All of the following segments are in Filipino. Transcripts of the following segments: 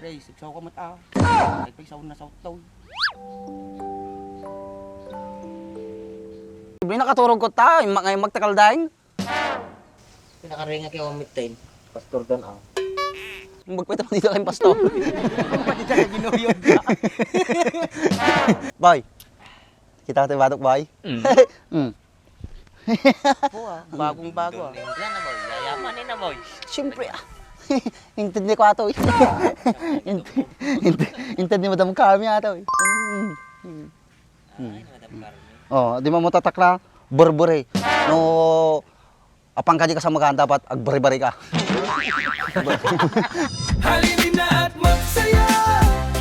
Dre, sigsaw ka mata. Ay, paisaw na sa utaw. Ibig nakaturog ko ta, ngayon magtakal dahin. Pinakaringa kayo umitin. Pastor doon ah. Magpita mo dito kayong pastor. Pati siya ginuyod ka. Boy, kita tayo batok, boy. Oo ah, bagong bago ah. Yan na boy, yayamanin na boy. Siyempre intindi ko ato. Intindi mo dam kami ato. Ay, madam Carmen. Oh, di mo tatakla, burbure. No, apang ka di ka sa maganda, dapat agbari-bari ka. Halinin na at magsaya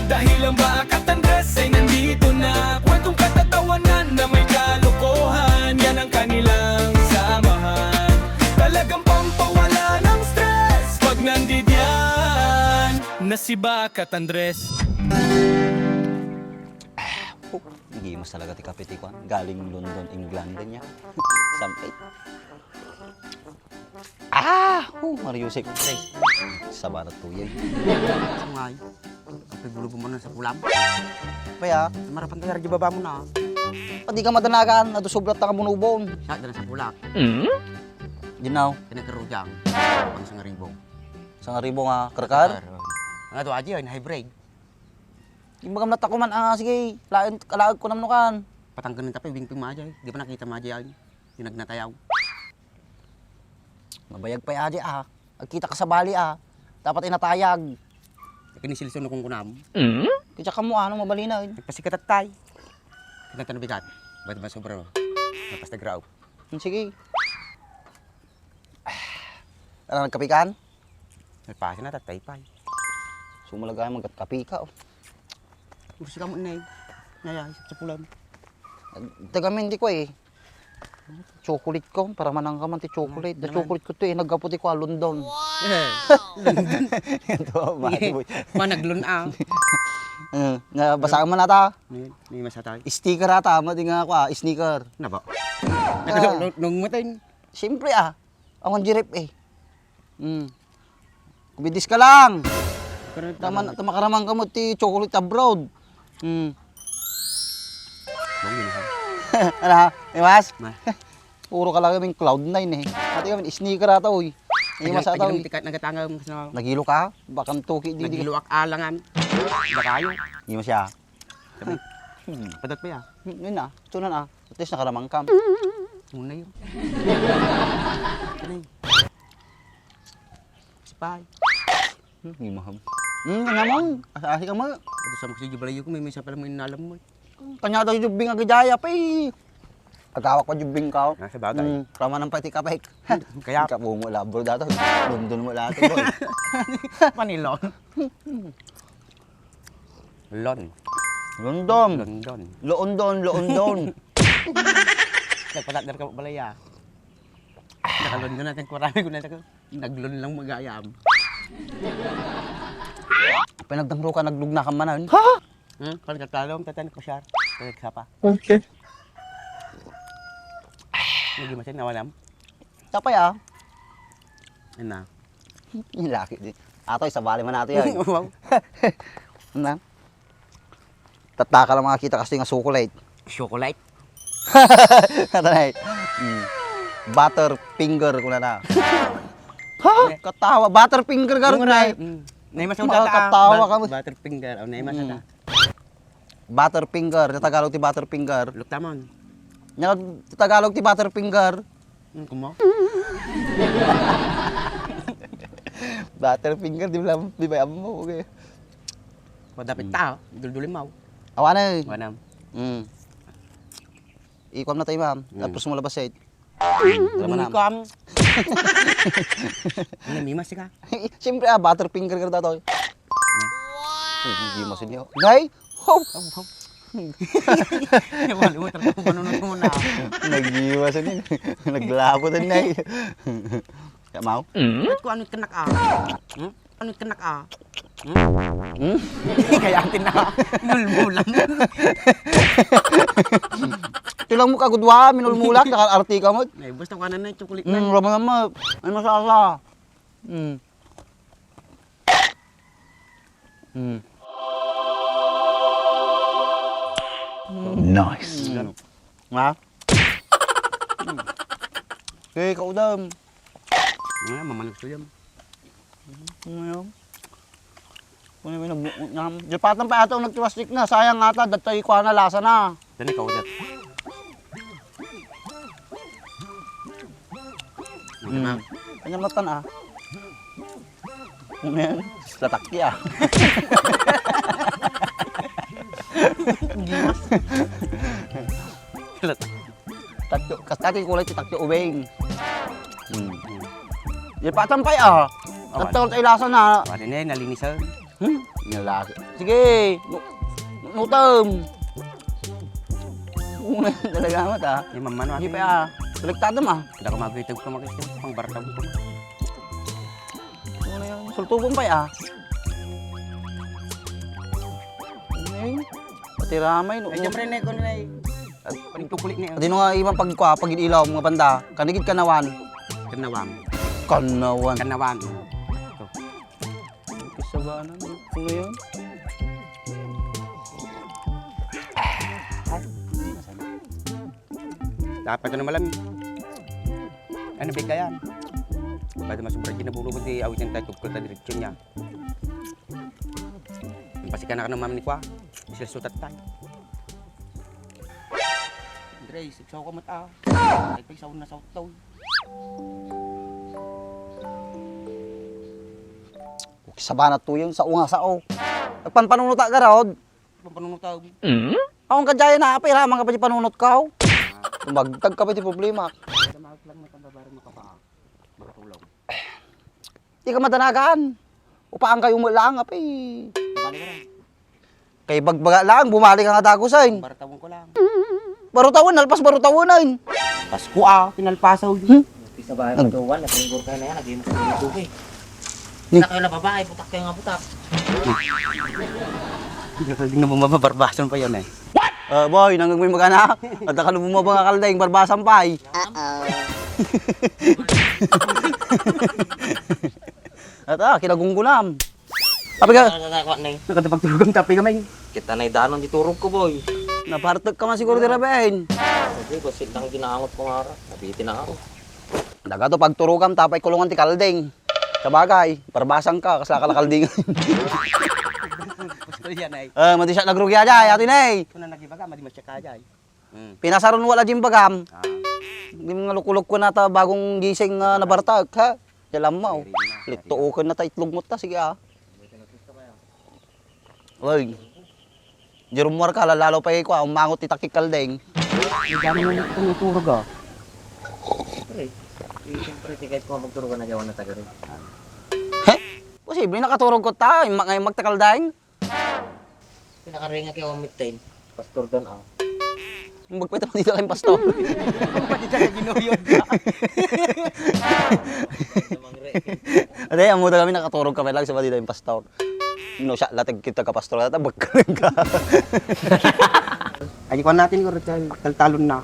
dahil ang Bakat Andres ay nandito na. Kwentong katatawanan na may kalokohan, yan ang kanilang samahan. Talagang pampawala ng stress pag nandidyan na si Bakat Andres. Hindi mas talaga ti Kapitikwan. Galing London, England din niya. Sampit. Mario Yusek. Sa barat tuyay. Sa nga ay. Ang pigulo mo na sa pulam. Kaya, Marapan tayo di baba mo na. pati ka madanagan, na subrat na kamunubon. Sa dala sa pulak. Ginaw, Pinagkarujang. Pang sa ngaribong. sa nga ribo nga karkar. Ang ato aji yun, hybrid. Imbagam na takuman, sige, kalaag ko naman nukan. Patanggan ng tapay, wingping maja. Di pa nakita maja yan. Tinagnatayaw. Mabayag pa yaji Agkita ka sa bali Dapat inatayag. Kinisilson kong kunam. Kaya ka mo mabali na. Nagpasikat at tay. Pinatan na bigat. Ba't ba sobra? Napas na graw. Sige. Ano, nagkapikan? Nagpasa na tatay pa. Sumalagay magkapi ka. Gusto ka mo na Naya, sa pulam. Tagamin di ko Chocolate ko, para manang ka man ti chocolate. Da chocolate ko to nagkaputi ko London. Ito, mati boy. Managlun Nga, basahan mo na ta. May masatay. Sticker ata, mati nga ako sneaker. Na ba? Nung matay. Siyempre Ako ang jirip Kubidis ka lang. Tamakaramang ka mo ti chocolate abroad. Ano ha? Imas? Puro ka lang kaming Cloud9 Pati kami, sneaker ata Imas ata Tikat nagatanga mo sa Nagilo ka? Bakang tuki di. nagiluak alangan. Bakayo. Imas siya. Padat pa ya. Yun tunan At least nakaramang kam. Muna yun. Sipay. Gimaham. Namang. Asasi ka mo. Ito sa magsigi balayo ko, may isa pala mo inalam mo. Kanya daw jubing agajaya pa Agawak pa jubing ka. Nasa bagay. Rama ng pati kapay. Kaya Kapo mo labro dato. London mo lahat boy. Panilon. Lon. London. London. Loondon. Nagpatat na ka balaya. Nakalon natin kurami ko na naglon lang magayam. Pinagdamro ka naglugna ka man. Kalau katalong tatan ko siya. Siapa? Okay. Lagi macam nawalam. Tapay Ena. Laki di. Ato sa bali man nato yan. Wow. Ano? Tataka lang makakita kasi nga chocolate. Chocolate. Right. Butter finger ko na. Katawa. Butter finger ka rin Nay masong Makakatawa ka mo. Butter finger. Oh, nay masata. Butter finger. Sa Tagalog ti butter finger. Luktamon. Sa Tagalog ti butter finger. Kumo. Butter finger. Di ba mo? Okay. Dapat tao. Dul-dulin mau. Awan Wanam. Ikwam na tayo ma'am. Tapos mo labas sa'yo. Dumi ko am. Ano mimas ka? Siyempre butter finger ka daw. Hindi mo sinyo. Nay! Wala mo talaga panunod mo na. Nag-iwas din. Naglabo din na Kaya mau? Ko ano kenak Ano kenak Kaya atin na. Mulmulam. Tilang mo kagudwa, minulmulak, naka-artika mo. Nay, basta kanan na chocolate na. Rama naman. Ay masala. Hmm. Nice. Ha? Okay, kaudam. Ngayon, mamalag siya yan. Ngayon. Kung may nagmuknyam. Di patang pa ito nagtiwastik na. Sayang nga ta. Datay ko na lasa na. Dani ka udat. Kanya matan ah. Ngayon. Latakti ah. Gimas. Takyo. Kastati kulay ti takyo ubeng. Di patang pa ah. Datay tayo lasa na. Pwede na yun, nalinisan. Nalasa. Sige. Nutam. Talaga mat ah. Yung mamano Hindi ate. pa ah. Baliktad naman. Hindi ako magwitag ko makisip. Pang bartang ko. Ano yan? Sultubong pa ah. Ano yun? Pati ramay no. Ay, siyempre na yun na yun. Pagtukulit niya. Di nga ibang pag ilaw mga banda. Kanigid kanawan. Kanawam. Kanawan. Kanawan. Kisabanan. Ano yun? Dapat ito na malam. Ano big ka yan? Pwede masubra dyan na bulubot di awit yung tayo tugkol ta diretsyon niya. Pasi ka na ka ng mami ni Kwa. Sila sutat tayo. Andre, siksaw ka mata. Ay pa isaw na sa utaw. Kisabanat to yun sa unga sao. Nagpanpanunuta ka raod. Panunutaw. Akong kadya na apay ramang ka pa di panunot ka. Magtag ka pa di problema. Damag lang matambabari makapaa. Makatulong. Di ka madanagan. Upaan kayo mo lang apay. Balik ka rin. Kay bagbaga lang, bumalik ka nga dagusan. Baratawon ko lang. Barutawan, alpas barutawanan. Pasko pinalpasaw. Sa bahay mo doon, nakalinggur kayo na yan, naging mo sa tubig. Ni- Sa kayo na babae, putak kayo nga putak. Hindi na bumabarbasan pa yan eh. Boy, nang may mag-anak. At ako bumaba nga kaldaing barbasan pa eh. At kinagunggulam. Sabi ka, Nakakakuha na yun. Nakatapagtulog ang tapi kamay. Kita na yung danon di turog ko, boy. napartag ka man siguro di Raben. Sabi ko, silang ginaangot ko nga. Nabitin na ako. Daga to pagturugam tapay kulungan ti kalding. Sa bagay, barbasang ka, kasla ka na kalding. Gusto yan ay. Mati siya nagrugya dyan, atin eh. Kung na nagibaga, madi masya ka dyan. Pinasaron wala dyan bagam. Ah, Hindi mga lukulok ko na ta bagong gising nabartag, ha? Yalam mo. Lituukan na ta itlog mo ta, sige ah. Uy. Jerumwar ka, lalo pa ko, umangot ti takik kalding. hindi gano'n mo tumuturog ah. Siyempre, kahit ko magturo ka na gawa na taga rin. Posible nakaturog ko ta, ngayon magtakalding. Pinakaringa kayo ang midtain. Pastor doon ako. Magpita mo dito kayong pastor. Pati siya ginuyod ka. Ate, ang muda kami nakaturog kami lang sa dito yung pastor. No, siya, latag kita ka pastor, latag ka. Ay, kuha natin ko rin taltalon na.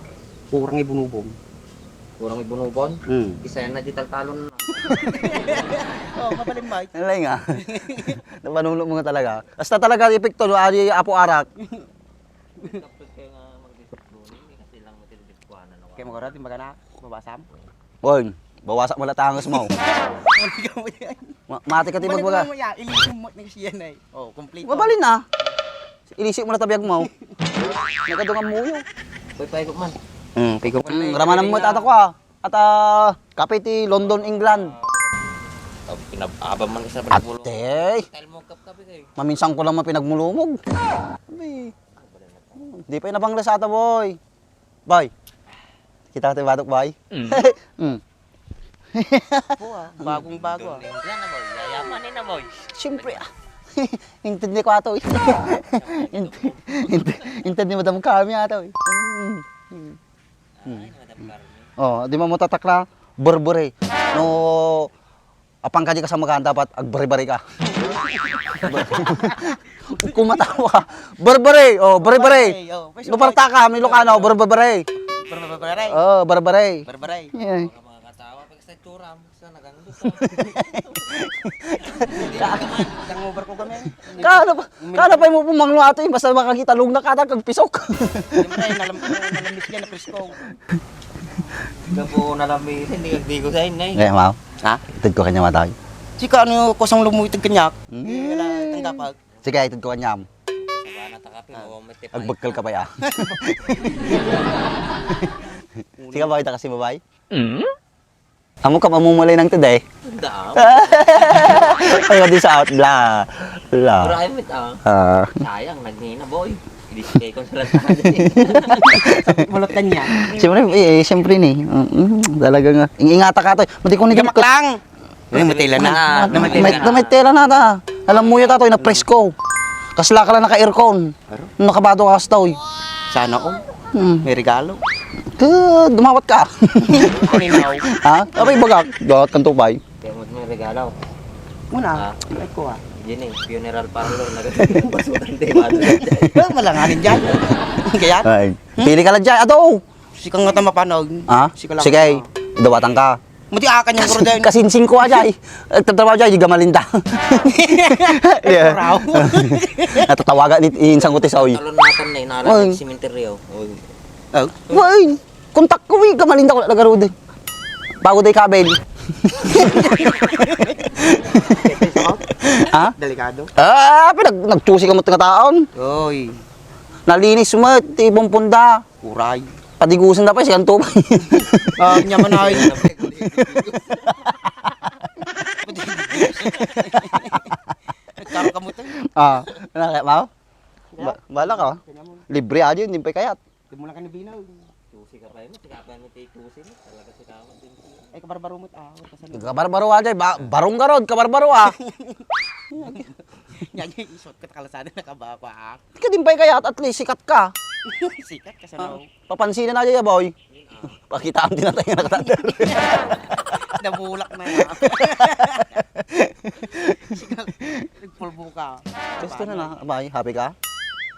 Kurang ibunubong. Kurang may bunubon. Isa yan na di taltalon na. Oo, kapalimbay. Alay nga. Napanulo mo nga talaga. Basta talaga epekto, no, ari apo arak. Tapos kayo nga mag-disiplunin. Kasi lang matilidipkuhanan ako. Kaya magkaroon, timbaga na. Babasam. Boy, bawasak mo latangos mo. Mali ka mo yan. Mati ka tibag baga. Mali mo yan. Ilisip mo na siya na eh. Oh, complete. Mabalin na. Ilisip mo na tabiyag mo. Nagkadungan mo yun. Boy, paikot man. Pigo ko Ramanan mo tata ko At kapiti London, England. Pinababa man ka sa pagbulo. Ate, Style mo kap-kapi kayo. maminsan ko lang mapinagmulumog. Sabi, di pa inabangla sa ata, boy. Boy, kita natin batok, boy. Bagong bago ah. Yan na boy, yayamanin na boy. Siyempre, intindi ko ato. Intindi mo dam kami ato. Di mo tatak na, burbure. No, apang ka di ka sa magaan, dapat agbari-bari ka. Kumatawa. Burbure, bari-bari. Luparta ka, may Lucano, burbure. Barbaray. Barbare. Barbaray. Yeah. Mga katawa, pag sa itsura, sa naganggo Isang over ko kami. Kala pa mo pumanglo ato eh, basta makakita lung na kata kag pisok. Siyempre, nalambis niya na presko. Ikaw po nalami, hindi kagbigo sa inay. Kaya mau, Ha? itid ko kanya matay. Sika, ano kusang lumuitag kanyak? Wala, tanggapag. Sige, itid ko kanyam. Saba na takapi, mawamit tipay. Agbagkal ka pa ya. Sige, bakit kasi babay? Amo ka mamumulay ng today. Daam. Ay, di sa out, bla. Bla. Private ah. Ah. Sayang, nagnina boy. Hindi siya kung sa lantahan. Mulot ka niya. Siyempre ni. Talaga nga. Ingata ka to. Mati ko ni Gamak lang! Ay, matila na. May tela na ta. Alam mo yun tato, na presko. Kasla ka lang naka-aircon. Nakabado ka sa tao. Sana all. May regalo. Dumawat ka. Kaninaw. Ha? Abay bagak. Dawat kang tupay. Kaya mo may regalo. Muna, ay ko ah. Diyan eh, funeral parlor. Nagpasukan din. Malanganin dyan. Kaya, Ay. Pili ka lang dyan. Ato. sikang nga mapanog. Ha? Sige. Dawatan ka. Mati akan yung kuro dyan. Kasinsing ko aja eh. Tatrabaho dyan, yung gamalinda. Raw. Natatawagan ni insang kutis oy. Talon natin na inaarap ng simenteryo. Oh. Wait, kontak ko eh. Gamalinda ko lagaro din. Bago day kabel. Ha? Delikado. Nagtusi ka mo nga taon. Oy. Nalinis mo, tibong punda. Kuray. Padigusan na pa siya, kanto pa. Nyaman ay. Nagkaroon ka mo ito. Nakakaya mo? Bala ka. Libre aja yun, hindi pa kayat. Di mo lang ka nabinaw. Tusi ka pa yun. Sikapan mo tayo tusi mo. Talaga sikapan din. Ay, kabarbaro mo ah. Kabarbaro aja, barong garod, kabarbaro ah. Yan yung isot ka kalasada na kabako ah. Hindi ka din pa kayat, at least sikat ka. Sikat ka sa naw. Papansinan aja ya, boy. Pakitaan din natin yung nakatandar. Nabulak na yan. Sikat. Nagpulbo ka. Gusto na na, abay, happy ka?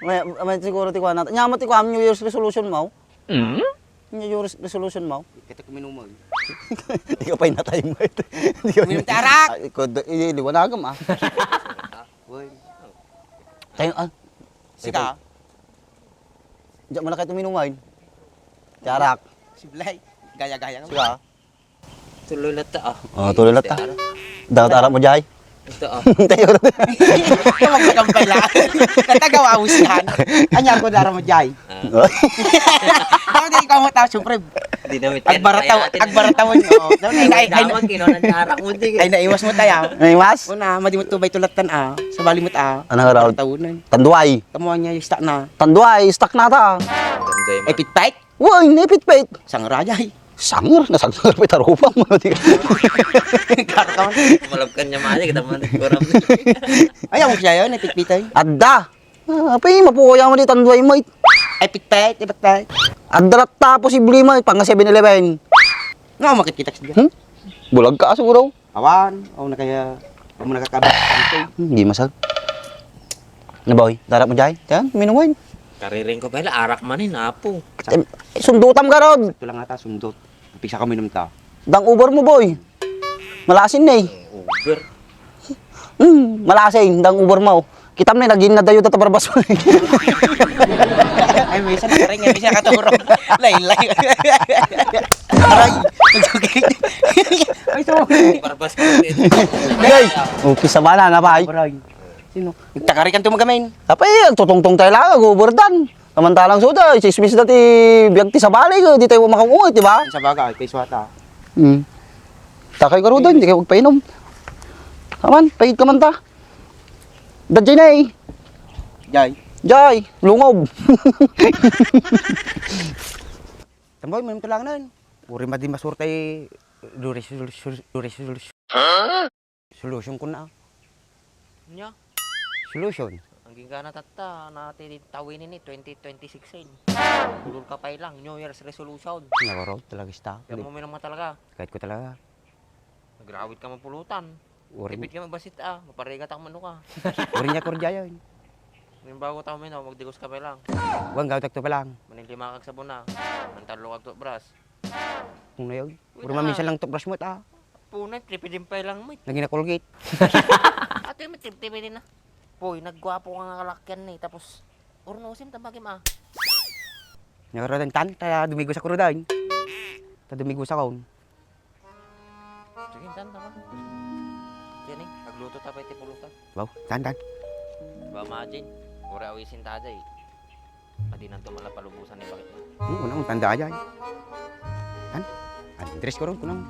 May siguro tikuan natin. Nyamat tikuan New Year's resolution mo. New Year's resolution mo. Kita ko minumag. Hindi ka pa inatay mo ito. Minum tarak! Liwanagam ah. Uy. Tayo, Sika. Diyan malaki ito minumain. Tiyarak. Si Blay. Gaya-gaya ka. Sika. Tuloy na ta ah. Tuloy na ta. Dapat arap mo, Jai. Ito ah. Tayo. Tawag ka kampay lang. Katagawa usihan. Anyar ko dara mo, Jai. Dapat di ikaw mo tao, syempre. Dinamit Agbarataw mo. Ay, kinunan tarak mo din. Ay, naiwas mo tayo. May mas? Una, madi mo tubay tulatan ah. Sa bali mo ta. Anong araw? Tahunan. Tanduay. Kamuha niya yung stock na. Tanduay, stuck na ta. Ay, pitpait. Uy, nipit-pit. Sang rajay. Sanger, nasanger pa tarupang mo. Karkaman. Malabkan niya mali, kita man kurang. Ayaw mo siya yun, ay pitpitay. Adda. Apay, mapukuya mo di tanduay mo. Ay, pitpait, pitpait. Adda ta posible mo, pang 7-Eleven. Nga, makikita ka siya. Bulag ka siguro. Awan. O na kaya, o mo nakakabit. Hindi masag. Na boy, darap mo Jai. Yan, minuwain. Kariring ko pala, arak man apo. Sundutam ka ron. Ito lang ata, sundot. Pisa ka minum ta. Dang Uber mo boy. Malasin na eh. Uber. Malasin, dang Uber mo. Kitam na naging nadayo ta barbas mo. Ay, may isa na rin, may isa katurong. Laylay. Aray, nagsugay. Ay, so. Barbas ko din. Gay. Okay sa bana na bay. Aray. Sino? Nagtakari kan tumagamin. Apay, tutong-tong tayo lang, Uber dan. Samantalang suda, chismis dati biyag ti sa balay, di tayo makakungot, di ba? Sa bagay, kay Swata. Takay ka ro doon, hindi kayo magpainom. Aman, pahit ka man ta. Dadjay na eh. Jay. Jay, lungob. Tamboy, minum lang nan. Uri madi masurtay solution ko na. Nya, Solution. ang gingana tata na tawin ini 2026 in. Ulul ka pa lang, New Year's resolution. Nakaro talaga sta. Kaya mo minang talaga. Kahit ko talaga. Nagrawit ka mapulutan. Uri Tipid ka mabasit ah, maparigat ang mano ka. niya kurjaya yun. Yung bago tao minaw, magdigos ka pa lang. Wang gawtak to pa lang. Maning lima kag sabon na. Mantalo kag to bras. Kung na yun. Puro maminsan lang toothbrush mo, Punay, tripidin pa lang mo. Lagi na Colgate. Ate, may tripidin na. Poy, nagwapo ka nga kalakyan eh. Tapos, urnosin tabagim ah. Nakaroon tan, ta dumigo sa kurudain. Ta dumigo sa kaon. Sige, tan, tama. Yan eh, nagluto tapay tipulutan. Wow, tan. Ba, imagine, ura awisin tada eh. Pati nang tumala palubusan ni bakit. Unang tanda aja. Tan. Andres ko ron kunang.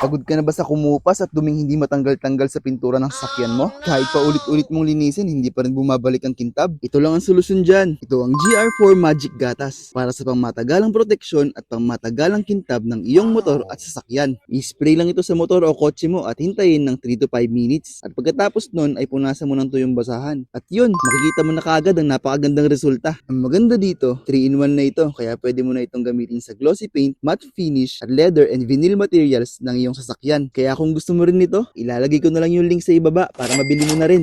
Pagod ka na ba sa kumupas at duming hindi matanggal-tanggal sa pintura ng sasakyan mo? Kahit pa ulit-ulit mong linisin, hindi pa rin bumabalik ang kintab? Ito lang ang solusyon dyan. Ito ang GR4 Magic Gatas para sa pangmatagalang proteksyon at pangmatagalang kintab ng iyong motor at sasakyan. I-spray lang ito sa motor o kotse mo at hintayin ng 3 to 5 minutes. At pagkatapos nun ay punasan mo ng tuyong basahan. At yun, makikita mo na kaagad ang napakagandang resulta. Ang maganda dito, 3-in-1 na ito kaya pwede mo na itong gamitin sa glossy paint, matte finish, at leather and vinyl materials ng iyong sasakyan. Kaya kung gusto mo rin nito, ilalagay ko na lang yung link sa ibaba para mabili mo na rin.